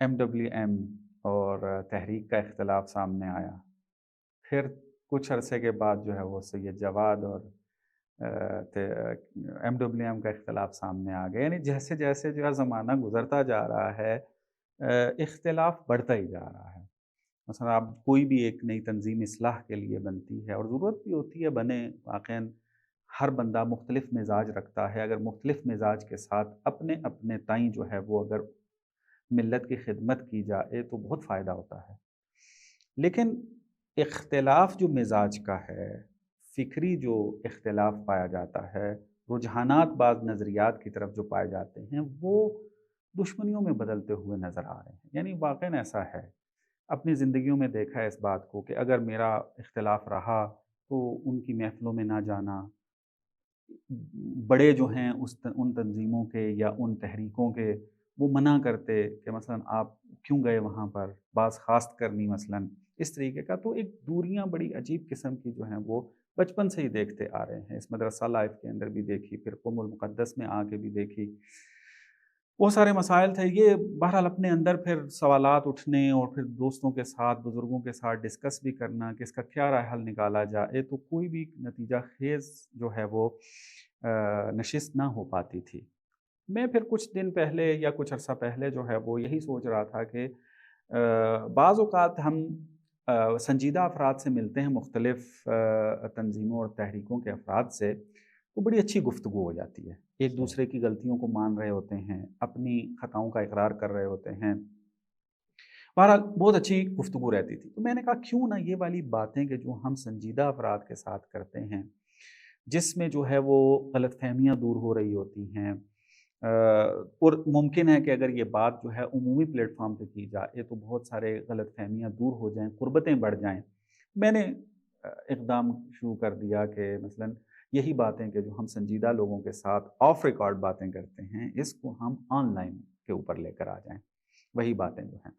MWM اور تحریک کا اختلاف سامنے آیا، پھر کچھ عرصے کے بعد جو ہے وہ سید جواد اور MWM کا اختلاف سامنے آ گیا. یعنی جیسے جیسے جو ہے زمانہ گزرتا جا رہا ہے اختلاف بڑھتا ہی جا رہا ہے. مثلا اب کوئی بھی ایک نئی تنظیم اصلاح کے لیے بنتی ہے اور ضرورت بھی ہوتی ہے بنے، واقعاً ہر بندہ مختلف مزاج رکھتا ہے. اگر مختلف مزاج کے ساتھ اپنے اپنے تئیں جو ہے وہ اگر ملت کی خدمت کی جائے تو بہت فائدہ ہوتا ہے. لیکن اختلاف جو مزاج کا ہے، فکری جو اختلاف پایا جاتا ہے، رجحانات بعض نظریات کی طرف جو پائے جاتے ہیں، وہ دشمنیوں میں بدلتے ہوئے نظر آ رہے ہیں. یعنی واقعاً ایسا ہے، اپنی زندگیوں میں دیکھا ہے اس بات کو کہ اگر میرا اختلاف رہا تو ان کی محفلوں میں نہ جانا، بڑے جو ہیں ان تنظیموں کے یا ان تحریکوں کے وہ منع کرتے کہ مثلا آپ کیوں گئے وہاں پر، بعض خاص کرنی مثلا اس طریقے کا. تو ایک دوریاں بڑی عجیب قسم کی جو ہیں وہ بچپن سے ہی دیکھتے آ رہے ہیں. اس مدرسہ لائف کے اندر بھی دیکھی، پھر قم المقدس میں آ کے بھی دیکھی، وہ سارے مسائل تھے. یہ بہرحال اپنے اندر پھر سوالات اٹھنے اور پھر دوستوں کے ساتھ بزرگوں کے ساتھ ڈسکس بھی کرنا کہ اس کا کیا رائے حل نکالا جائے، تو کوئی بھی نتیجہ خیز جو ہے وہ نشست نہ ہو پاتی تھی. میں پھر کچھ دن پہلے یا کچھ عرصہ پہلے جو ہے وہ یہی سوچ رہا تھا کہ بعض اوقات ہم سنجیدہ افراد سے ملتے ہیں، مختلف تنظیموں اور تحریکوں کے افراد سے، تو بڑی اچھی گفتگو ہو جاتی ہے. ایک دوسرے کی غلطیوں کو مان رہے ہوتے ہیں، اپنی خطاؤں کا اقرار کر رہے ہوتے ہیں. بہرحال بہت اچھی گفتگو رہتی تھی. تو میں نے کہا کیوں نہ یہ والی باتیں کہ جو ہم سنجیدہ افراد کے ساتھ کرتے ہیں، جس میں جو ہے وہ غلط فہمیاں دور ہو رہی ہوتی ہیں، اور ممکن ہے کہ اگر یہ بات جو ہے عمومی پلیٹ فارم پہ کی جائے تو بہت سارے غلط فہمیاں دور ہو جائیں، قربتیں بڑھ جائیں. میں نے اقدام شروع کر دیا کہ مثلا یہی باتیں کہ جو ہم سنجیدہ لوگوں کے ساتھ آف ریکارڈ باتیں کرتے ہیں، اس کو ہم آن لائن کے اوپر لے کر آ جائیں. وہی باتیں جو ہیں،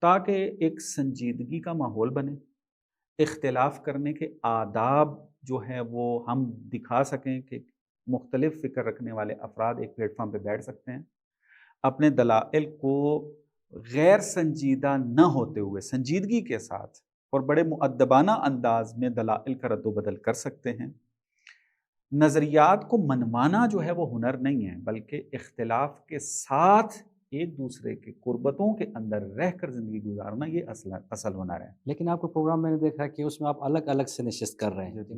تاکہ ایک سنجیدگی کا ماحول بنے، اختلاف کرنے کے آداب جو ہیں وہ ہم دکھا سکیں کہ مختلف فکر رکھنے والے افراد ایک پلیٹ فارم پہ بیٹھ سکتے ہیں، اپنے دلائل کو غیر سنجیدہ نہ ہوتے ہوئے سنجیدگی کے ساتھ اور بڑے مؤدبانہ انداز میں دلائل کا رد و بدل کر سکتے ہیں. نظریات کو منوانا جو ہے وہ ہنر نہیں ہے، بلکہ اختلاف کے ساتھ ایک دوسرے کے قربتوں کے اندر رہ کر زندگی گزارنا یہ اصل ہنر ہے. لیکن آپ کا پروگرام میں نے دیکھا کہ اس میں آپ الگ الگ سے نشست کر رہے ہیں. جی.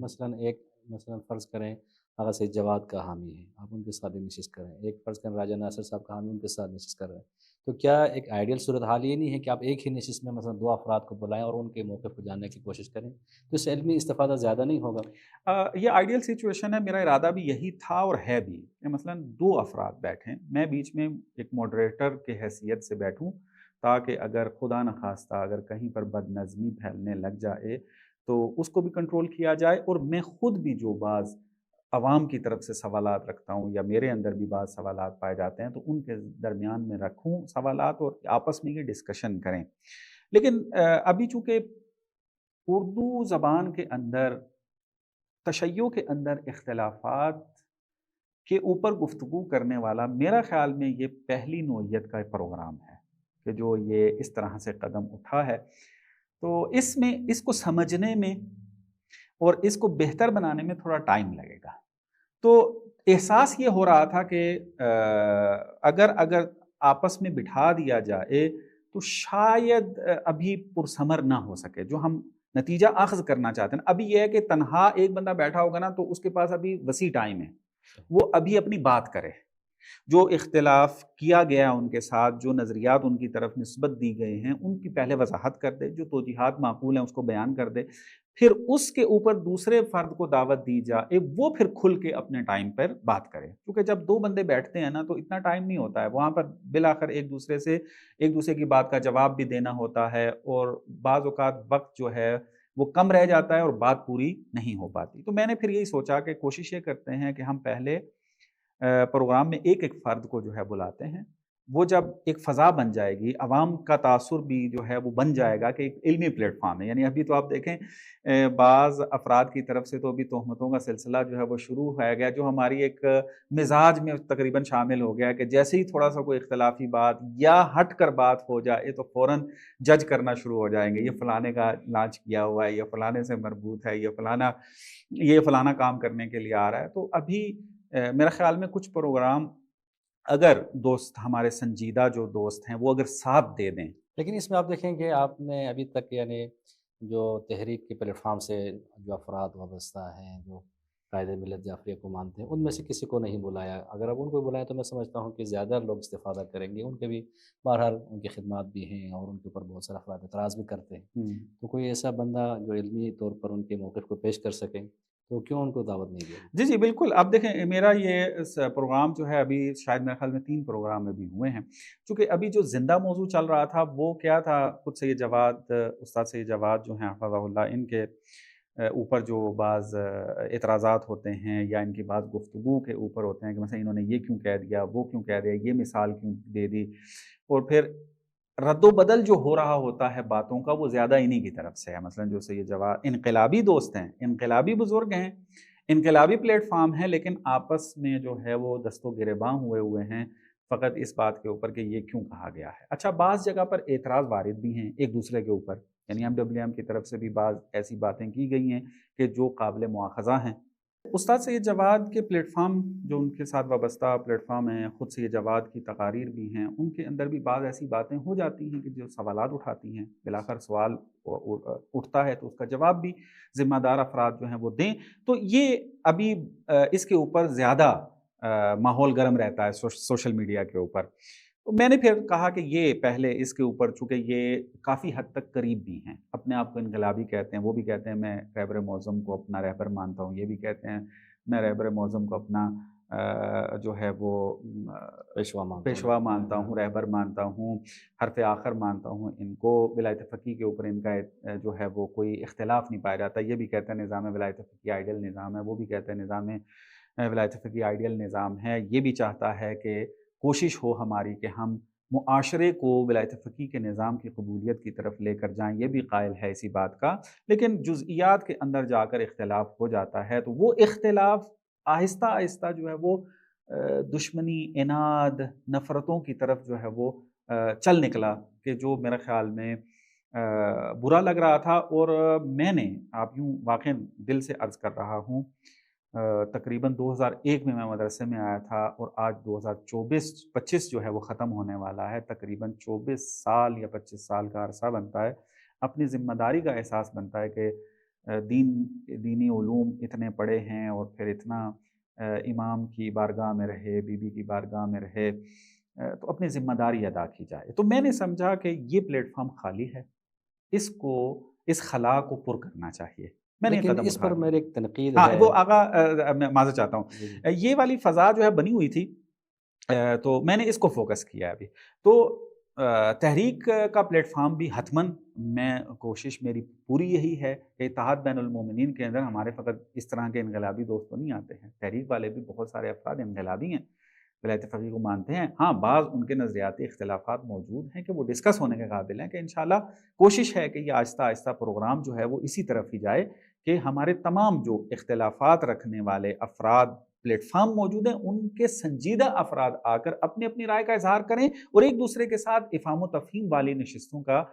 مثلا فرض کریں آغا سید جواد کا حامی ہے، آپ ان کے ساتھ بھی نشست کریں. ایک فرض کریں راجہ ناصر صاحب کا حامی، ان کے ساتھ نشست کر رہے ہیں. تو کیا ایک آئیڈیل صورتحال یہ نہیں ہے کہ آپ ایک ہی نشست میں مثلا 2 افراد کو بلائیں اور ان کے موقف کو جاننے کی کوشش کریں؟ تو اس سے علمی استفادہ زیادہ نہیں ہوگا؟ یہ آئیڈیل سچویشن ہے. میرا ارادہ بھی یہی تھا اور ہے بھی کہ مثلا 2 افراد بیٹھیں، میں بیچ میں ایک ماڈریٹر کی حیثیت سے بیٹھوں، تاکہ اگر خدا نخواستہ اگر کہیں پر بد نظمی پھیلنے لگ جائے تو اس کو بھی کنٹرول کیا جائے، اور میں خود بھی جو بعض عوام کی طرف سے سوالات رکھتا ہوں یا میرے اندر بھی بعض سوالات پائے جاتے ہیں تو ان کے درمیان میں رکھوں سوالات اور آپس میں یہ ڈسکشن کریں. لیکن ابھی چونکہ اردو زبان کے اندر تشیع کے اندر اختلافات کے اوپر گفتگو کرنے والا میرا خیال میں یہ پہلی نوعیت کا پروگرام ہے کہ جو یہ اس طرح سے قدم اٹھا ہے. تو اس میں اس کو سمجھنے میں اور اس کو بہتر بنانے میں تھوڑا ٹائم لگے گا. تو احساس یہ ہو رہا تھا کہ اگر آپس میں بٹھا دیا جائے تو شاید ابھی پرثمر نہ ہو سکے جو ہم نتیجہ اخذ کرنا چاہتے ہیں. ابھی یہ ہے کہ تنہا ایک بندہ بیٹھا ہوگا نا تو اس کے پاس ابھی وسیع ٹائم ہے، وہ ابھی اپنی بات کرے، جو اختلاف کیا گیا ان کے ساتھ، جو نظریات ان کی طرف نسبت دی گئے ہیں ان کی پہلے وضاحت کر دے، جو توجیحات معقول ہیں اس کو بیان کر دے، پھر اس کے اوپر دوسرے فرد کو دعوت دی جائے، وہ پھر کھل کے اپنے ٹائم پر بات کرے. کیونکہ جب 2 بندے بیٹھتے ہیں نا تو اتنا ٹائم نہیں ہوتا ہے، وہاں پر بالآخر ایک دوسرے کی بات کا جواب بھی دینا ہوتا ہے، اور بعض اوقات وقت جو ہے وہ کم رہ جاتا ہے اور بات پوری نہیں ہو پاتی. تو میں نے پھر یہی سوچا کہ کوشش یہ کرتے ہیں کہ ہم پہلے پروگرام میں ایک فرد کو جو ہے بلاتے ہیں وہ جب ایک فضا بن جائے گی، عوام کا تاثر بھی جو ہے وہ بن جائے گا کہ ایک علمی پلیٹ فارم ہے. یعنی ابھی تو آپ دیکھیں بعض افراد کی طرف سے تو ابھی تہمتوں کا سلسلہ جو ہے وہ شروع ہو گیا، جو ہماری ایک مزاج میں تقریباً شامل ہو گیا کہ جیسے ہی تھوڑا سا کوئی اختلافی بات یا ہٹ کر بات ہو جائے تو فوراً جج کرنا شروع ہو جائیں گے، یہ فلانے کا لانچ کیا ہوا ہے، یہ فلانے سے مربوط ہے، یہ فلانا کام کرنے کے لیے آ رہا ہے. تو ابھی میرا خیال میں کچھ پروگرام اگر دوست ہمارے سنجیدہ جو دوست ہیں وہ اگر ساتھ دے دیں. لیکن اس میں آپ دیکھیں کہ آپ نے ابھی تک یعنی جو تحریک کے پلیٹ فارم سے جو افراد وابستہ ہیں، جو قائد ملت جعفریہ کو مانتے ہیں، ان میں سے کسی کو نہیں بلایا. اگر آپ ان کو بلائیں تو میں سمجھتا ہوں کہ زیادہ لوگ استفادہ کریں گے. ان کے بھی بہرحال ان کی خدمات بھی ہیں اور ان کے اوپر بہت سارے افراد اعتراض بھی کرتے ہیں. تو کوئی ایسا بندہ جو علمی طور پر ان کے موقف کو پیش کر سکے تو کیوں ان کو دعوت نہیں دیا؟ جی جی بالکل. اب دیکھیں میرا یہ پروگرام جو ہے ابھی شاید میرے خیال میں 3 پروگرام ابھی ہوئے ہیں، چونکہ ابھی جو زندہ موضوع چل رہا تھا وہ کیا تھا، خود سید جواد استاد سید جواد جو ہیں حفظہ اللہ، ان کے اوپر جو بعض اعتراضات ہوتے ہیں یا ان کی بعض گفتگو کے اوپر ہوتے ہیں کہ مثلا انہوں نے یہ کیوں کہہ دیا، وہ کیوں کہہ دیا، یہ مثال کیوں دے دی، اور پھر رد و بدل جو ہو رہا ہوتا ہے باتوں کا وہ زیادہ انہی کی طرف سے ہے. مثلا جو سید جواد انقلابی دوست ہیں، انقلابی بزرگ ہیں، انقلابی پلیٹ فارم ہے، لیکن آپس میں جو ہے وہ دست و گریباں ہوئے ہیں فقط اس بات کے اوپر کہ یہ کیوں کہا گیا ہے. اچھا بعض جگہ پر اعتراض وارد بھی ہیں ایک دوسرے کے اوپر، یعنی MWM کی طرف سے بھی بعض ایسی باتیں کی گئی ہیں کہ جو قابل مواخذہ ہیں. استاد سید جواد کے پلیٹ فارم جو ان کے ساتھ وابستہ پلیٹ فارم ہیں، خود سید جواد کی تقاریر بھی ہیں، ان کے اندر بھی بعض ایسی باتیں ہو جاتی ہیں کہ جو سوالات اٹھاتی ہیں. بالآخر سوال اٹھتا ہے تو اس کا جواب بھی ذمہ دار افراد جو ہیں وہ دیں. تو یہ ابھی اس کے اوپر زیادہ ماحول گرم رہتا ہے سوشل میڈیا کے اوپر. تو میں نے پھر کہا کہ یہ پہلے اس کے اوپر، چونکہ یہ کافی حد تک قریب بھی ہیں، اپنے آپ کو انقلابی کہتے ہیں، وہ بھی کہتے ہیں میں رہبر معظم کو اپنا رہبر مانتا ہوں، یہ بھی کہتے ہیں میں رہبر معظم کو اپنا جو ہے وہ پیشوا مانتا ہوں، رہبر مانتا ہوں، حرف آخر مانتا ہوں. ان کو ولایت فقیہ کے اوپر ان کا جو ہے وہ کوئی اختلاف نہیں پایا جاتا. یہ بھی کہتے ہیں نظام ولایت فقیہ آئیڈیل نظام ہے، وہ بھی کہتے ہیں نظام ولایت فقیہ آئیڈیل نظام ہے. یہ بھی چاہتا ہے کہ کوشش ہو ہماری کہ ہم معاشرے کو ولایت فقیہ کے نظام کی قبولیت کی طرف لے کر جائیں. یہ بھی قائل ہے اسی بات کا، لیکن جزئیات کے اندر جا کر اختلاف ہو جاتا ہے. تو وہ اختلاف آہستہ آہستہ جو ہے وہ دشمنی، اناد، نفرتوں کی طرف جو ہے وہ چل نکلا، کہ جو میرے خیال میں برا لگ رہا تھا. اور میں نے آپ یوں واقعی دل سے عرض کر رہا ہوں، تقریباً 2001 میں مدرسے میں آیا تھا اور آج 2025 جو ہے وہ ختم ہونے والا ہے. تقریباً 24 سال یا 25 سال کا عرصہ بنتا ہے. اپنی ذمہ داری کا احساس بنتا ہے کہ دینی علوم اتنے پڑھے ہیں اور پھر اتنا امام کی بارگاہ میں رہے، بی بی کی بارگاہ میں رہے، تو اپنی ذمہ داری ادا کی جائے. تو میں نے سمجھا کہ یہ پلیٹ فارم خالی ہے، اس خلا کو پر کرنا چاہیے. میں نے لیکن اس پر میری ایک تنقید ہاں ہے. وہ آغا میں معذرت چاہتا ہوں، یہ والی فضا جو ہے بنی ہوئی تھی، تو میں نے اس کو فوکس کیا ابھی. تو تحریک کا پلیٹ فارم بھی حتماً، میں کوشش میری پوری یہی ہے کہ اتحاد بین المومنین کے اندر ہمارے فقط اس طرح کے انقلابی دوست تو نہیں آتے ہیں، تحریک والے بھی بہت سارے افراد انقلابی ہیں، ولایت فقیہ کو مانتے ہیں. ہاں بعض ان کے نظریاتی اختلافات موجود ہیں کہ وہ ڈسکس ہونے کے قابل ہیں، کہ انشاءاللہ کوشش ہے کہ یہ آہستہ آہستہ پروگرام جو ہے وہ اسی طرف ہی جائے کہ ہمارے تمام جو اختلافات رکھنے والے افراد پلیٹ فارم موجود ہیں، ان کے سنجیدہ افراد آ کر اپنی اپنی رائے کا اظہار کریں اور ایک دوسرے کے ساتھ افہام و تفہیم والی نشستوں کا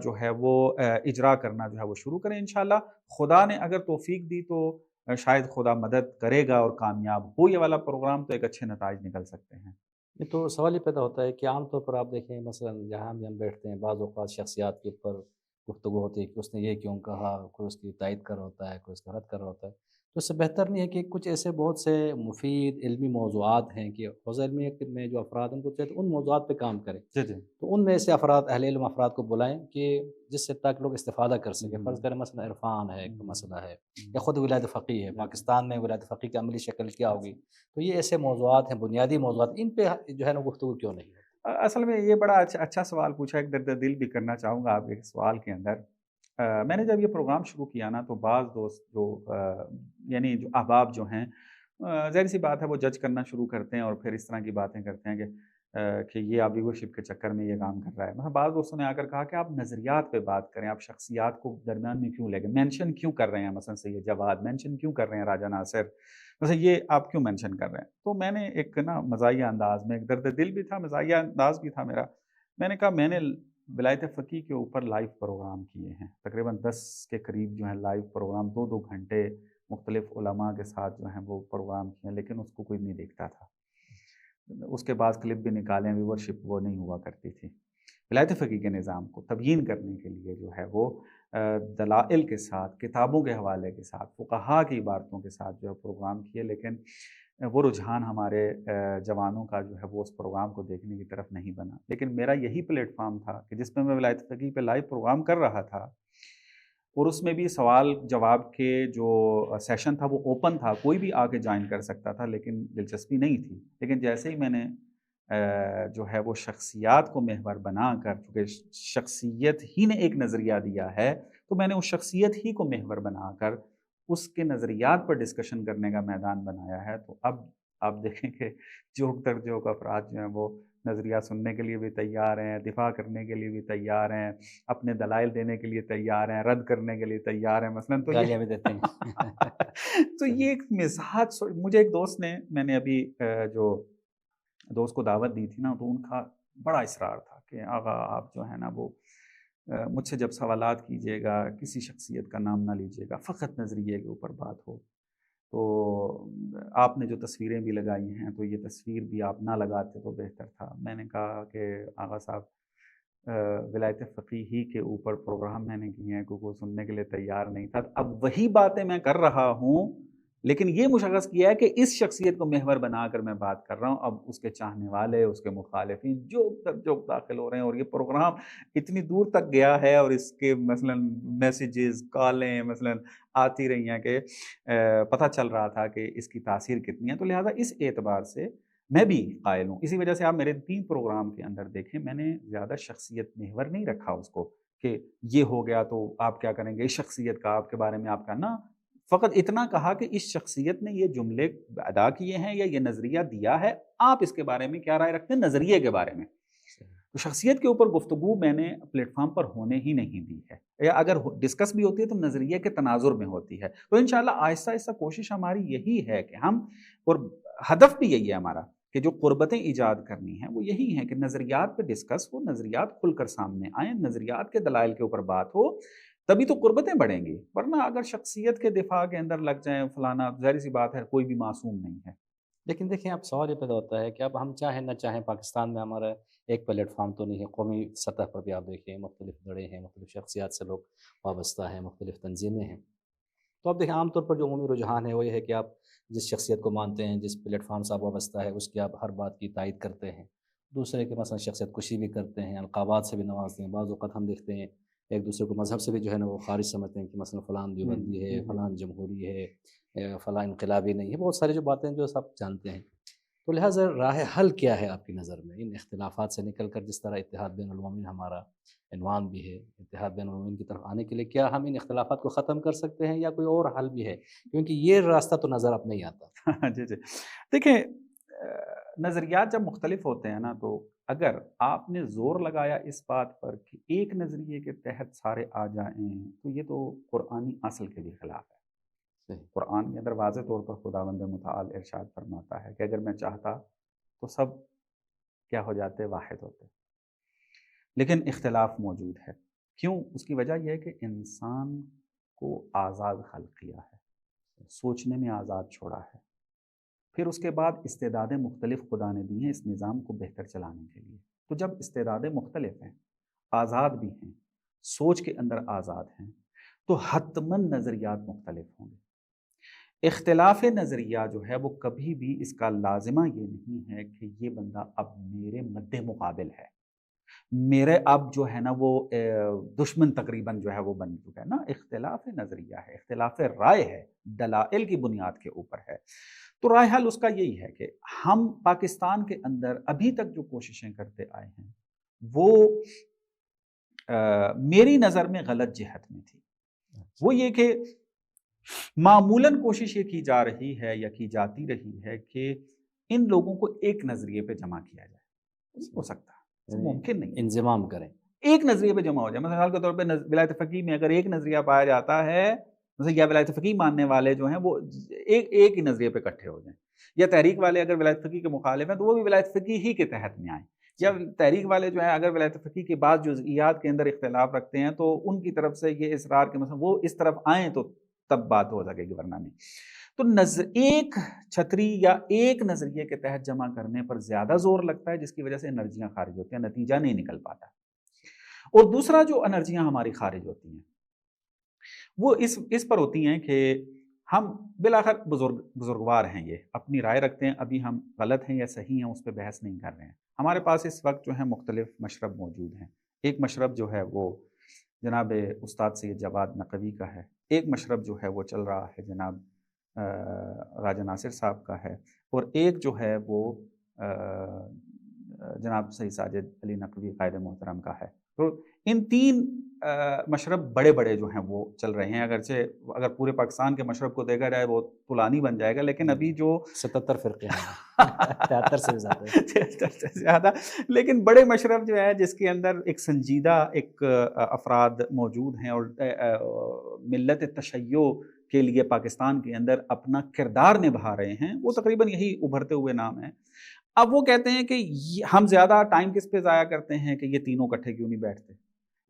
جو ہے وہ اجرا کرنا جو ہے وہ شروع کریں. انشاءاللہ خدا نے اگر توفیق دی تو شاید خدا مدد کرے گا اور کامیاب ہو یہ والا پروگرام، تو ایک اچھے نتائج نکل سکتے ہیں. یہ تو سوال یہ پیدا ہوتا ہے کہ عام طور پر آپ دیکھیں مثلا جہاں بھی ہم بیٹھتے ہیں بعض اوقات شخصیات کے اوپر گفتگو ہوتی ہے کہ اس نے یہ کیوں کہا، کوئی اس کی تائید کر رہا ہوتا ہے، کوئی اس کا رد کر رہا ہوتا ہے. تو اس سے بہتر نہیں ہے کہ کچھ ایسے بہت سے مفید علمی موضوعات ہیں کہ حوزہ علمی میں جو افراد ان کو چاہتے ان موضوعات پہ کام کریں. جی جی تو ان میں سے افراد اہل علم افراد کو بلائیں کہ جس سے تاکہ لوگ استفادہ کر سکیں. فرض کریں مثلا عرفان ہے ایک مسئلہ ہے، یا خود ولایت فقیہ ہے، پاکستان میں ولایت فقیہ کی عملی شکل کیا ہوگی. تو یہ ایسے موضوعات ہیں، بنیادی موضوعات، ان پہ جو ہے نا گفتگو کیوں نہیں ہے؟ اصل میں یہ بڑا اچھا سوال پوچھا، ایک درد دل بھی کرنا چاہوں گا آپ کے سوال کے اندر. میں نے جب یہ پروگرام شروع کیا نا تو بعض دوست جو یعنی جو احباب جو ہیں، ظاہر سی بات ہے وہ جج کرنا شروع کرتے ہیں اور پھر اس طرح کی باتیں کرتے ہیں کہ کہ یہ آپ ویورشپ کے چکر میں یہ کام کر رہا ہے. مثلا بعض دوستوں نے آ کر کہا کہ آپ نظریات پہ بات کریں, آپ شخصیات کو درمیان میں کیوں لے گئے, مینشن کیوں کر رہے ہیں, مثلا سید جواد مینشن کیوں کر رہے ہیں, راجہ ناصر, مثلا یہ آپ کیوں مینشن کر رہے ہیں. تو میں نے ایک نا مزاحیہ انداز میں, ایک درد دل بھی تھا, مزاحیہ انداز بھی تھا میرا, میں نے کہا میں نے ولایت فقیہ کے اوپر لائیو پروگرام کیے ہیں, تقریباً 10 کے قریب جو ہیں لائیو پروگرام, 2 گھنٹے مختلف علماء کے ساتھ جو ہیں وہ پروگرام کیے ہیں, لیکن اس کو کوئی نہیں دیکھتا تھا. اس کے بعد کلپ بھی نکالیں, ویورشپ وہ نہیں ہوا کرتی تھی. ولایت فقیہ کے نظام کو تبیین کرنے کے لیے جو ہے وہ دلائل کے ساتھ, کتابوں کے حوالے کے ساتھ, فقہاء کی عبارتوں کے ساتھ جو ہے پروگرام کیے, لیکن وہ رجحان ہمارے جوانوں کا جو ہے وہ اس پروگرام کو دیکھنے کی طرف نہیں بنا. لیکن میرا یہی پلیٹ فارم تھا کہ جس میں ولایت فقیہ پہ لائیو پروگرام کر رہا تھا, اور اس میں بھی سوال جواب کے جو سیشن تھا وہ اوپن تھا, کوئی بھی آ کے جوائن کر سکتا تھا, لیکن دلچسپی نہیں تھی. لیکن جیسے ہی میں نے جو ہے وہ شخصیات کو محور بنا کر, چونکہ شخصیت ہی نے ایک نظریہ دیا ہے, تو میں نے اس شخصیت ہی کو محور بنا کر اس کے نظریات پر ڈسکشن کرنے کا میدان بنایا ہے. تو اب آپ دیکھیں کہ جوک در جوک افراد جو ہیں وہ نظریہ سننے کے لیے بھی تیار ہیں, دفاع کرنے کے لیے بھی تیار ہیں, اپنے دلائل دینے کے لیے تیار ہیں, رد کرنے کے لیے تیار ہیں, مثلاً تو گالیاں بھی دیتے ہیں. تو یہ ایک مزاج. مجھے ایک دوست نے, میں نے ابھی جو دوست کو دعوت دی تھی نا, تو ان کا بڑا اصرار تھا کہ آقا آپ جو ہے نا وہ مجھ سے جب سوالات کیجیے گا کسی شخصیت کا نام نہ لیجیے گا, فقط نظریے کے اوپر بات ہو. تو آپ نے جو تصویریں بھی لگائی ہیں تو یہ تصویر بھی آپ نہ لگاتے تو بہتر تھا. میں نے کہا کہ آقا صاحب ولایت فقیہ ہی کے اوپر پروگرام میں نے کیے ہیں, کوئی سننے کے لیے تیار نہیں تھا. اب وہی باتیں میں کر رہا ہوں, لیکن یہ مشخص کیا ہے کہ اس شخصیت کو محور بنا کر میں بات کر رہا ہوں. اب اس کے چاہنے والے, اس کے مخالفین جو داخل ہو رہے ہیں, اور یہ پروگرام اتنی دور تک گیا ہے, اور اس کے مثلا میسیجز, کالیں مثلا آتی رہی ہیں کہ پتہ چل رہا تھا کہ اس کی تاثیر کتنی ہے. تو لہٰذا اس اعتبار سے میں بھی قائل ہوں. اسی وجہ سے آپ میرے 3 پروگرام کے اندر دیکھیں, میں نے زیادہ شخصیت محور نہیں رکھا اس کو کہ یہ ہو گیا تو آپ کیا کریں گے, اس شخصیت کا آپ کے بارے میں آپ کا نا, فقط اتنا کہا کہ اس شخصیت نے یہ جملے ادا کیے ہیں یا یہ نظریہ دیا ہے, آپ اس کے بارے میں کیا رائے رکھتے ہیں نظریے کے بارے میں. تو شخصیت کے اوپر گفتگو میں نے پلیٹ فارم پر ہونے ہی نہیں دی ہے, یا اگر ڈسکس بھی ہوتی ہے تو نظریے کے تناظر میں ہوتی ہے. تو انشاءاللہ آہستہ آہستہ کوشش ہماری یہی ہے کہ ہم, اور ہدف بھی یہی ہے ہمارا, کہ جو قربتیں ایجاد کرنی ہیں وہ یہی ہیں کہ نظریات پہ ڈسکس ہو, نظریات کھل کر سامنے آئیں, نظریات کے دلائل کے اوپر بات ہو, تبھی تو قربتیں بڑھیں گی. ورنہ اگر شخصیت کے دفاع کے اندر لگ جائیں فلانا, ظاہر سی بات ہے کوئی بھی معصوم نہیں ہے. لیکن دیکھیں اب سوال یہ پیدا ہوتا ہے کہ اب ہم چاہیں نہ چاہیں, پاکستان میں ہمارا ایک پلیٹ فارم تو نہیں ہے, قومی سطح پر بھی آپ دیکھیں مختلف دڑے ہیں, مختلف شخصیات سے لوگ وابستہ ہیں, مختلف تنظیمیں ہیں. تو اب دیکھیں عام طور پر جو عمومی رجحان ہے وہ یہ ہے کہ آپ جس شخصیت کو مانتے ہیں, جس پلیٹ فارم سے آپ وابستہ ہے, اس کی آپ ہر بات کی تائید کرتے ہیں, دوسرے کے مثلا شخصیت کشی بھی کرتے ہیں, القابات سے بھی نوازتے ہیں. بعض اوقات ہم دیکھتے ہیں ایک دوسرے کو مذہب سے بھی جو ہے نا وہ خارج سمجھتے ہیں کہ مثلا فلان دیوبندی ہے, فلان جمہوری ہے, فلاں انقلابی نہیں ہے, بہت ساری جو باتیں جو سب جانتے ہیں. تو لہٰذا راہ حل کیا ہے آپ کی نظر میں ان اختلافات سے نکل کر؟ جس طرح اتحاد بین المومن ہمارا عنوان بھی ہے, اتحاد بین المومن کی طرف آنے کے لیے کیا ہم ان اختلافات کو ختم کر سکتے ہیں, یا کوئی اور حل بھی ہے, کیونکہ یہ راستہ تو نظر اب نہیں آتا. جی جی, دیکھیں نظریات جب مختلف ہوتے ہیں نا, تو اگر آپ نے زور لگایا اس بات پر کہ ایک نظریے کے تحت سارے آ جائیں, تو یہ تو قرآنی اصل کے بھی خلاف ہے. قرآن کے اندر واضح طور پر خداوند متعال ارشاد فرماتا ہے کہ اگر میں چاہتا تو سب کیا ہو جاتے, واحد ہوتے. لیکن اختلاف موجود ہے. کیوں؟ اس کی وجہ یہ ہے کہ انسان کو آزاد خلق کیا ہے, سوچنے میں آزاد چھوڑا ہے. پھر اس کے بعد استعدادیں مختلف خدا نے دی ہیں اس نظام کو بہتر چلانے کے لیے. تو جب استعدادیں مختلف ہیں, آزاد بھی ہیں, سوچ کے اندر آزاد ہیں, تو حتماً نظریات مختلف ہوں گے. اختلاف نظریہ جو ہے وہ کبھی بھی اس کا لازمہ یہ نہیں ہے کہ یہ بندہ اب میرے مد مقابل ہے, میرے اب جو ہے نا وہ دشمن تقریباً جو ہے وہ بن چکا ہے نا. اختلاف نظریہ ہے, اختلاف رائے ہے, دلائل کی بنیاد کے اوپر ہے. تو رائے حل اس کا یہی ہے کہ ہم پاکستان کے اندر ابھی تک جو کوششیں کرتے آئے ہیں وہ میری نظر میں غلط جہت میں تھی. وہ یہ کہ معمولاً کوشش یہ کی جا رہی ہے یا کی جاتی رہی ہے کہ ان لوگوں کو ایک نظریے پہ جمع کیا جائے, ہو سکتا، ممکن نہیں، انضمام کریں، ایک نظریے پہ جمع ہو جائے. مثال کے طور پہ ولایت فقیہ میں اگر ایک نظریہ پایا جاتا ہے، مثلا یا ولایت فقیہ ماننے والے جو ہیں وہ ایک ہی نظریے پہ اکٹھے ہو جائیں، یا تحریک والے اگر ولایت فقیہ کے مخالف ہیں تو وہ بھی ولایت فقیہ ہی کے تحت میں آئیں، یا تحریک والے جو ہیں اگر ولایت فقیہ کے بعض جزئیات کے اندر اختلاف رکھتے ہیں تو ان کی طرف سے یہ اصرار کہ مثلا وہ اس طرف آئیں تو تب بات ہو سکے گی، ورنہ نہیں. تو ایک چھتری یا ایک نظریے کے تحت جمع کرنے پر زیادہ زور لگتا ہے، جس کی وجہ سے انرجیاں خارج ہوتی ہیں، نتیجہ نہیں نکل پاتا. اور دوسرا جو انرجیاں ہماری خارج ہوتی ہیں وہ اس پر ہوتی ہیں کہ ہم بالآخر بزرگوار ہیں، یہ اپنی رائے رکھتے ہیں، ابھی ہم غلط ہیں یا صحیح ہیں اس پہ بحث نہیں کر رہے ہیں. ہمارے پاس اس وقت جو ہے مختلف مشرب موجود ہیں. ایک مشرب جو ہے وہ جناب استاد سید جواد نقوی کا ہے، ایک مشرب جو ہے وہ چل رہا ہے جناب راجہ ناصر صاحب کا ہے، اور ایک جو ہے وہ جناب سید ساجد علی نقوی قائد محترم کا ہے. تو ان تین مشرب بڑے بڑے جو ہیں وہ چل رہے ہیں، اگرچہ اگر پورے پاکستان کے مشرب کو دیکھا جائے وہ طولانی بن جائے گا، لیکن ابھی جو 77 فرقے ہیں 73 سے زیادہ 73 سے زیادہ، لیکن بڑے مشرب جو ہے جس کے اندر ایک سنجیدہ ایک افراد موجود ہیں اور ملت تشیع کے لیے پاکستان کے اندر اپنا کردار نبھا رہے ہیں، وہ تقریباً یہی ابھرتے ہوئے نام ہیں. اب وہ کہتے ہیں کہ ہم زیادہ ٹائم کس پہ ضائع کرتے ہیں کہ یہ تینوں اکٹھے کیوں نہیں بیٹھتے،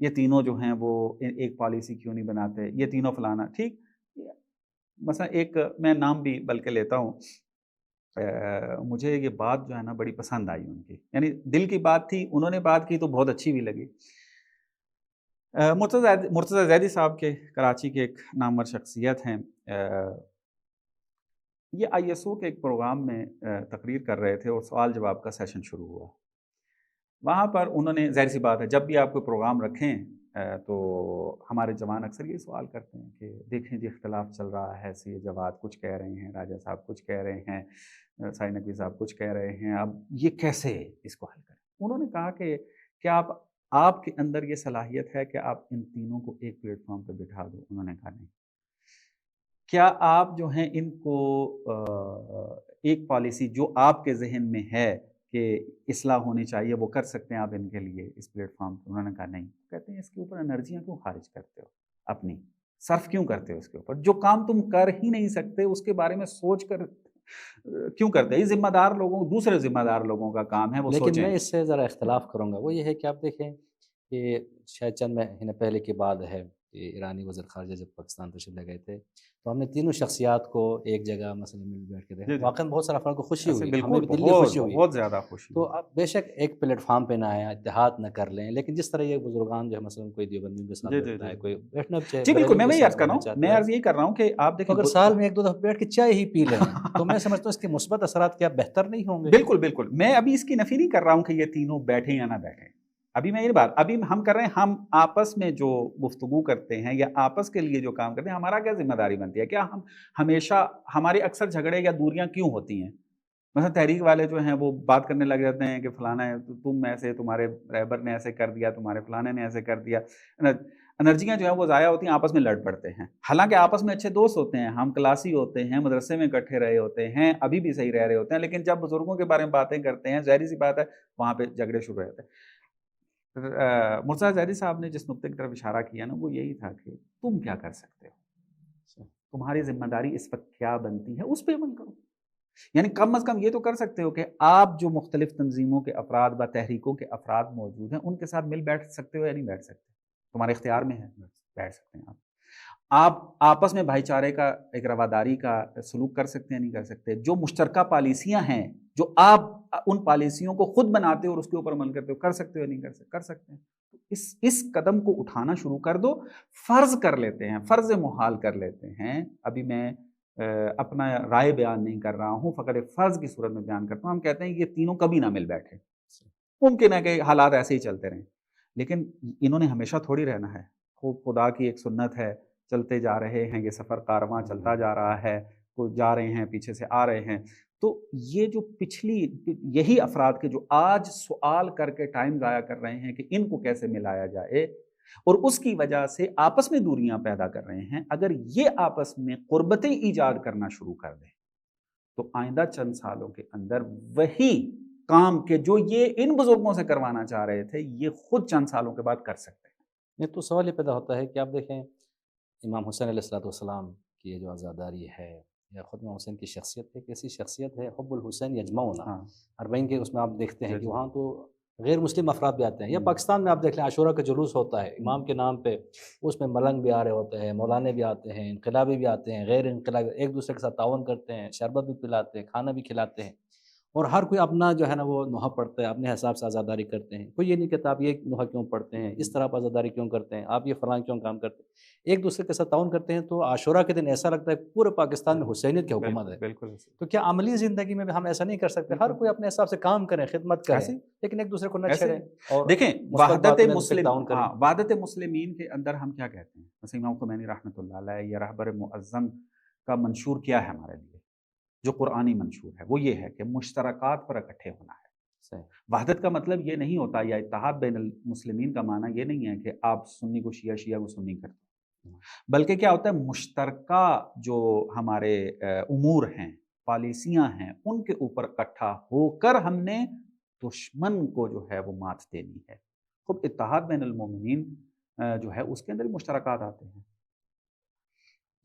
یہ تینوں جو ہیں وہ ایک پالیسی کیوں نہیں بناتے، یہ تینوں فلانا. ٹھیک، مثلا ایک میں نام بھی بلکہ لیتا ہوں، مجھے یہ بات جو ہے نا بڑی پسند آئی ان کی، یعنی دل کی بات تھی، انہوں نے بات کی تو بہت اچھی بھی لگی. مرتضیٰ زیدی صاحب کے کراچی کے ایک نامور شخصیت ہیں، یہ آئی ایس او کے ایک پروگرام میں تقریر کر رہے تھے اور سوال جواب کا سیشن شروع ہوا. وہاں پر انہوں نے، ظاہر سی بات ہے جب بھی آپ کوئی پروگرام رکھیں تو ہمارے جوان اکثر یہ سوال کرتے ہیں کہ دیکھیں جی اختلاف چل رہا ہے، سید جواد کچھ کہہ رہے ہیں، راجہ صاحب کچھ کہہ رہے ہیں، سعید نقوی صاحب کچھ کہہ رہے ہیں، اب یہ کیسے اس کو حل کریں. انہوں نے کہا کہ کیا آپ کے اندر یہ صلاحیت ہے کہ آپ ان تینوں کو ایک پلیٹ فارم پہ بٹھا دو؟ انہوں نے کہا نہیں. کیا آپ جو ہیں ان کو ایک پالیسی جو آپ کے ذہن میں ہے کہ اصلاح ہونی چاہیے وہ کر سکتے ہیں آپ ان کے لیے اس پلیٹ فارم پہ؟ انہوں نے کہا نہیں. کہتے ہیں اس کے اوپر انرجیاں کیوں خارج کرتے ہو، اپنی صرف کیوں کرتے ہو اس کے اوپر؟ جو کام تم کر ہی نہیں سکتے اس کے بارے میں سوچ کر کیوں کرتے ہیں؟ یہ ذمہ دار لوگوں، دوسرے ذمہ دار لوگوں کا کام ہے وہ سوچیں. لیکن میں اس سے ذرا اختلاف کروں گا، وہ یہ ہے کہ آپ دیکھیں کہ شاید چند مہینے پہلے کی بات ہے کہ ایرانی وزیر خارجہ جب پاکستان تشریف لے گئے تھے تو ہم نے تینوں شخصیات کو ایک جگہ مثلا مل بیٹھ کے دیکھا، واقعا بہت سارا افراد کو خوشی ہوئی، ہمیں بھی دلی خوشی ہوئی، بہت زیادہ خوشی. تو اب بے شک ایک پلیٹ فارم پہ نہ آیا، اتحاد نہ کر لیں، لیکن جس طرح یہ بزرگان جو ہے مثلا کوئی دیوبندیوں کے ساتھ بیٹھتا ہے، کوئی بیٹھنا چاہے، جی بالکل، میں یہی عرض کر رہا ہوں، میں عرض یہی کر رہا ہوں کہ آپ دیکھیں اگر سال میں ایک دو دفعہ بیٹھ کے چائے ہی پی لیں تو میں سمجھتا ہوں اس کے مثبت اثرات کیا بہتر نہیں ہوں گے؟ بالکل بالکل، میں ابھی اس کی نفی نہیں کر رہا ہوں کہ یہ تینوں بیٹھیں یا نہ بیٹھیں. ابھی میں یہ بات ابھی ہم کر رہے ہیں، ہم آپس میں جو گفتگو کرتے ہیں یا آپس کے لیے جو کام کرتے ہیں، ہمارا کیا ذمہ داری بنتی ہے؟ کیا ہم ہمیشہ، ہمارے اکثر جھگڑے یا دوریاں کیوں ہوتی ہیں؟ مثلا تحریک والے جو ہیں وہ بات کرنے لگ جاتے ہیں کہ فلانا ہے، تم ایسے، تمہارے رہبر نے ایسے کر دیا، تمہارے فلانے نے ایسے کر دیا. انرجیاں جو ہیں وہ ضائع ہوتی ہیں، آپس میں لڑ پڑتے ہیں، حالانکہ آپس میں اچھے دوست ہوتے ہیں، ہم کلاسی ہوتے ہیں، مدرسے میں اکٹھے رہے ہوتے ہیں، ابھی بھی صحیح رہ رہے ہوتے ہیں، لیکن جب بزرگوں کے بارے میں باتیں کرتے ہیں ظاہری سی بات ہے وہاں پہ جھگڑے شروع ہوتے ہیں. مرتضیٰ زیدی صاحب نے جس نقطے کی طرف اشارہ کیا نا وہ یہی تھا کہ تم کیا کر سکتے ہو، تمہاری ذمہ داری اس وقت کیا بنتی ہے، اس پہ عمل کرو. یعنی کم از کم یہ تو کر سکتے ہو کہ آپ جو مختلف تنظیموں کے افراد و تحریکوں کے افراد موجود ہیں ان کے ساتھ مل بیٹھ سکتے ہو یا نہیں بیٹھ سکتے؟ تمہارے اختیار میں ہے، بیٹھ سکتے ہیں. آپ آپس میں بھائی چارے کا، ایک رواداری کا سلوک کر سکتے ہیں نہیں کر سکتے؟ جو مشترکہ پالیسیاں ہیں، جو آپ ان پالیسیوں کو خود بناتے ہو اور اس کے اوپر عمل کرتے ہو، کر سکتے ہو نہیں کر سکتے؟ کر سکتے ہیں. اس قدم کو اٹھانا شروع کر دو. فرض کر لیتے ہیں، فرض محال کر لیتے ہیں. ابھی میں اپنا رائے بیان نہیں کر رہا ہوں، فقط ایک فرض کی صورت میں بیان کرتا ہوں. ہم کہتے ہیں کہ یہ تینوں کبھی نہ مل بیٹھے، ممکن ہے کہ حالات ایسے ہی چلتے رہیں، لیکن انہوں نے ہمیشہ تھوڑی رہنا ہے. خدا کی ایک سنت ہے، چلتے جا رہے ہیں، یہ سفر کارواں چلتا جا رہا ہے، کوئی جا رہے ہیں، پیچھے سے آ رہے ہیں. تو یہ جو یہی افراد کے جو آج سوال کر کے ٹائم ضائع کر رہے ہیں کہ ان کو کیسے ملایا جائے اور اس کی وجہ سے آپس میں دوریاں پیدا کر رہے ہیں، اگر یہ آپس میں قربتیں ایجاد کرنا شروع کر دیں تو آئندہ چند سالوں کے اندر وہی کام کہ جو یہ ان بزرگوں سے کروانا چاہ رہے تھے یہ خود چند سالوں کے بعد کر سکتے ہیں۔ نہیں تو سوال یہ پیدا ہوتا ہے کہ آپ دیکھیں امام حسین علیہ السلام کی یہ جو عزاداری ہے یا خود امام حسین کی شخصیت ہے، کیسی شخصیت ہے، حب الحسین یجمعنا، ہاں اربعین کے اس میں آپ دیکھتے ہیں کہ جی وہاں تو غیر مسلم افراد بھی آتے ہیں، یا پاکستان میں آپ دیکھ لیں عاشورہ کا جلوس ہوتا ہے امام کے نام پہ، اس میں ملنگ بھی آ رہے ہوتے ہیں، مولانے بھی آتے ہیں، انقلابی بھی آتے ہیں، غیر انقلابی، ایک دوسرے کے ساتھ تعاون کرتے ہیں، شربت بھی پلاتے ہیں، کھانا بھی کھلاتے ہیں، اور ہر کوئی اپنا جو ہے نا وہ نوحہ پڑھتا ہے، اپنے حساب سے عزاداری کرتے ہیں، کوئی یہ نہیں کہتا آپ یہ نوحہ کیوں پڑھتے ہیں، اس طرح آپ عزاداری کیوں کرتے ہیں، آپ یہ فلاں کیوں کام کرتے ہیں، ایک دوسرے کے ساتھ تعاون کرتے ہیں۔ تو عاشورہ کے دن ایسا لگتا ہے پورے پاکستان میں حسینیت کی حکومت ہے۔ بالکل تو کیا عملی زندگی میں بھی ہم ایسا نہیں کر سکتے؟ ہر کوئی اپنے حساب سے کام کریں، خدمت کریں، ایسے لیکن ایک دوسرے کو نہ ایسے چھیڑیں اور دیکھیں مثبت وحدت باتوں میں مسلم تعاون کریں۔ وحدت مسلمین کے اندر ہم کیا کہتے ہیں؟ مثلا امام خمینی رحمۃ اللہ علیہ یا رہبر معظم کا منشور کیا ہے ہمارے لیے؟ جو قرآنی منشور ہے وہ یہ ہے کہ مشترکات پر اکٹھے ہونا ہے۔ صحیح۔ وحدت کا مطلب یہ نہیں ہوتا، یا اتحاد بین المسلمین کا معنی یہ نہیں ہے کہ آپ سنی کو شیعہ، شیعہ کو سنی کرتے ہیں، بلکہ کیا ہوتا ہے مشترکہ جو ہمارے امور ہیں، پالیسیاں ہیں، ان کے اوپر اکٹھا ہو کر ہم نے دشمن کو جو ہے وہ مات دینی ہے۔ خب اتحاد بین المومنین جو ہے اس کے اندر مشترکات آتے ہیں۔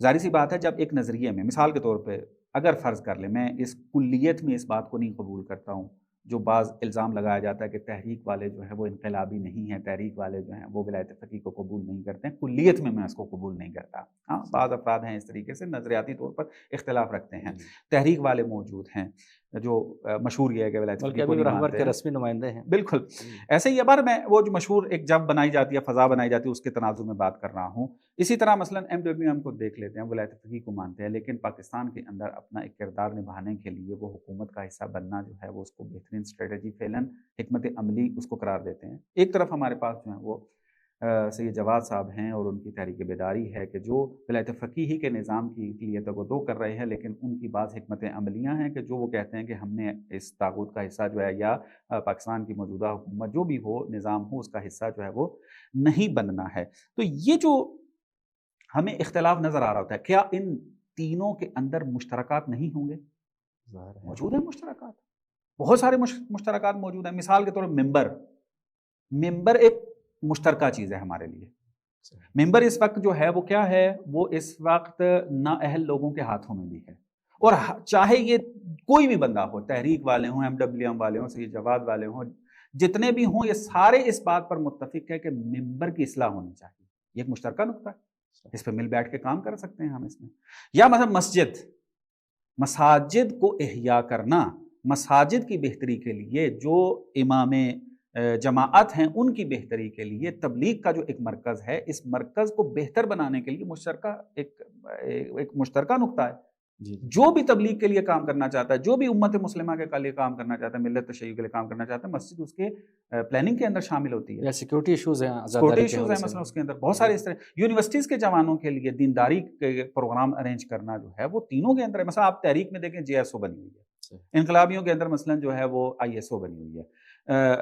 ظاہر سی بات ہے جب ایک نظریے میں مثال کے طور پہ اگر فرض کر لیں، میں اس کلیت میں اس بات کو نہیں قبول کرتا ہوں جو بعض الزام لگایا جاتا ہے کہ تحریک والے جو ہیں وہ انقلابی نہیں ہیں، تحریک والے جو ہیں وہ ولایت فقیہ کو قبول نہیں کرتے ہیں، کلیت میں اس کو قبول نہیں کرتا۔ ہاں بعض افراد ہیں اس طریقے سے نظریاتی طور پر اختلاف رکھتے ہیں، تحریک والے موجود ہیں جو مشہور یہ ہے کہ ولایت بلکہ فقیہ کو ابھی نہیں رہبر مانتے کے ہیں۔ رسمی نمائندے ہیں۔ بالکل ایسے ہی بار میں وہ جو مشہور ایک جب بنائی جاتی ہے، فضا بنائی جاتی ہے، اس کے تناظر میں بات کر رہا ہوں۔ اسی طرح مثلا MWM کو دیکھ لیتے ہیں، ولایت فقیہ کو مانتے ہیں، لیکن پاکستان کے اندر اپنا ایک کردار نبھانے کے لیے وہ حکومت کا حصہ بننا جو ہے وہ اس کو بہترین اسٹریٹجی فعلاً حکمت عملی اس کو قرار دیتے ہیں۔ ایک طرف ہمارے پاس جو ہیں وہ سید جواد صاحب ہیں اور ان کی تحریک بیداری ہے کہ جو ولایت فقیہ کے نظام کی لیے تگودو کر رہے ہیں، لیکن ان کی بعض حکمت عملیاں ہیں کہ جو وہ کہتے ہیں کہ ہم نے اس طاغوت کا حصہ جو ہے یا پاکستان کی موجودہ حکومت جو بھی ہو، نظام ہو، اس کا حصہ جو ہے وہ نہیں بننا ہے۔ تو یہ جو ہمیں اختلاف نظر آ رہا ہوتا ہے، کیا ان تینوں کے اندر مشترکات نہیں ہوں گے؟ موجود ہیں مشترکات، بہت سارے مشترکات موجود ہیں۔ مثال کے طور پر ممبر ایک مشترکہ چیز ہے ہمارے لیے۔ ممبر اس وقت جو ہے وہ کیا ہے؟ وہ اس وقت نااہل لوگوں کے ہاتھوں میں بھی ہے، اور چاہے یہ کوئی بھی بندہ ہو، تحریک والے ہوں، MWM والے ہوں، سید جواد والے ہوں، جتنے بھی ہوں، یہ سارے اس بات پر متفق ہے کہ ممبر کی اصلاح ہونی چاہیے۔ یہ ایک مشترکہ نقطہ ہے، اس پہ مل بیٹھ کے کام کر سکتے ہیں ہم اس میں۔ یا مثلا مساجد کو احیا کرنا، مساجد کی بہتری کے لیے جو امام جماعت ہیں ان کی بہتری کے لیے تبلیغ کا جو ایک مرکز ہے، اس مرکز کو بہتر بنانے کے لیے مشترکہ ایک مشترکہ نقطہ ہے۔ جو بھی تبلیغ کے لیے کام کرنا چاہتا ہے، جو بھی امت مسلمہ کے لیے کام کرنا چاہتا ہے، ملت تشیع کے لیے کام کرنا چاہتا ہے، مسجد اس کے پلاننگ کے اندر شامل ہوتی ہے۔ یا سیکورٹی ایشوز ہیں، سیکورٹی ایشوز ہیں مثلا اس کے اندر بہت سارے اس طرح۔ یونیورسٹیز کے جوانوں کے لیے دینداری کے پروگرام ارینج کرنا جو ہے وہ تینوں کے اندر ہے۔ مثلا آپ تحریک میں دیکھیں GSO بنی ہوئی ہے، انقلابیوں کے اندر مثلا جو ہے وہ ISO بنی ہوئی ہے،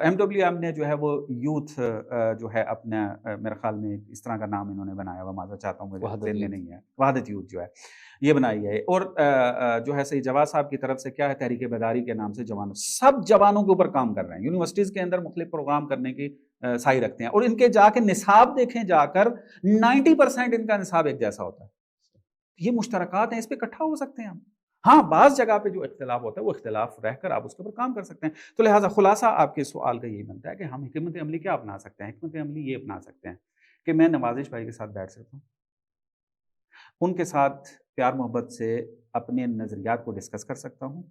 MWM نے جو ہے وہ یوتھ جو ہے اپنا میرے خیال میں اس طرح کا نام انہوں نے بنایا ہوا، معذرت چاہتا ہوں مجھے ذہن میں نہیں ہے، وحدت یوتھ جو ہے یہ بنائی ہے۔ اور جو ہے سید جواد صاحب کی طرف سے کیا ہے، تحریک بیداری کے نام سے جوانوں، سب جوانوں کے اوپر کام کر رہے ہیں، یونیورسٹیز کے اندر مختلف پروگرام کرنے کی سعی رکھتے ہیں، اور ان کے جا کے نصاب دیکھیں، جا کر 90% ان کا نصاب ایک جیسا ہوتا ہے۔ یہ مشترکات ہیں، اس پہ اکٹھا ہو سکتے ہیں ہم۔ ہاں بعض جگہ پہ جو اختلاف ہوتا ہے وہ اختلاف رہ کر آپ اس کے اوپر کام کر سکتے ہیں۔ تو لہٰذا خلاصہ آپ کے سوال کا یہی بنتا ہے کہ ہم حکمت عملی کیا اپنا سکتے ہیں؟ حکمت عملی یہ اپنا سکتے ہیں کہ میں نوازش بھائی کے ساتھ بیٹھ سکتا ہوں، ان کے ساتھ پیار محبت سے اپنے نظریات کو ڈسکس کر سکتا ہوں،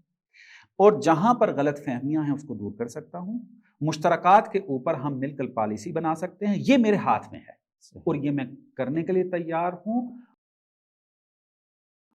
اور جہاں پر غلط فہمیاں ہیں اس کو دور کر سکتا ہوں، مشترکات کے اوپر ہم مل کر پالیسی بنا سکتے ہیں۔ یہ میرے ہاتھ میں ہے اور یہ میں کرنے کے لیے تیار ہوں،